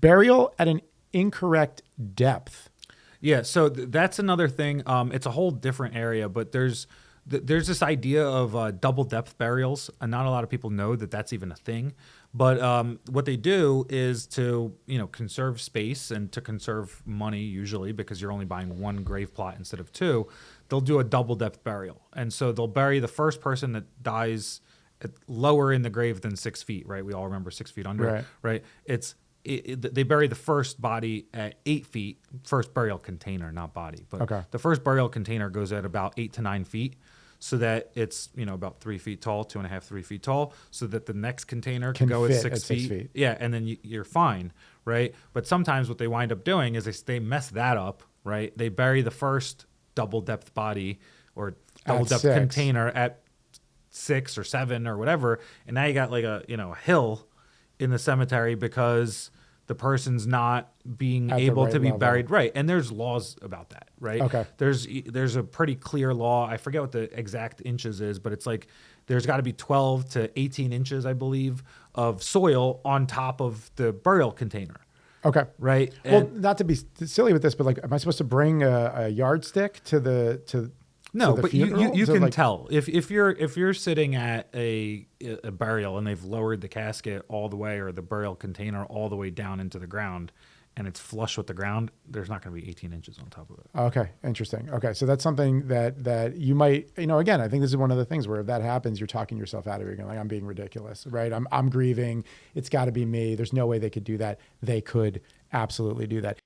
Burial at an incorrect depth. Yeah, so that's another thing. It's a whole different area, but there's this idea of double depth burials, and not a lot of people know that that's even a thing. But what they do is to conserve space and to conserve money, usually because you're only buying one grave plot instead of two. They'll do a double depth burial, and so they'll bury the first person that dies lower in the grave than 6 feet. Right? We all remember 6 feet under. Right? They bury the first body at 8 feet, first burial container, not body. But the first burial container goes at about 8 to 9 feet, so that it's about 3 feet tall, 2.5, 3 feet tall, so that the next container can go at 6 feet. Yeah, and then you're fine, right? But sometimes what they wind up doing is they mess that up, right? They bury the first double depth body or double depth container at 6 or 7 or whatever, and now you got like a hill in the cemetery because the person's not being able to be buried right. And there's laws about that, right? Okay. There's a pretty clear law. I forget what the exact inches is, but it's like there's got to be 12 to 18 inches, I believe, of soil on top of the burial container. Okay. Right. Well, not to be silly with this, but like, am I supposed to bring a yardstick to No, the but funeral? you can tell if you're sitting at a burial and they've lowered the casket all the way or the burial container all the way down into the ground and it's flush with the ground, there's not going to be 18 inches on top of it. Okay, interesting. Okay, so that's something that you might, again, I think this is one of the things where if that happens, you're talking yourself out of it. You're going like, I'm being ridiculous, right? I'm grieving. It's got to be me. There's no way they could do that. They could absolutely do that.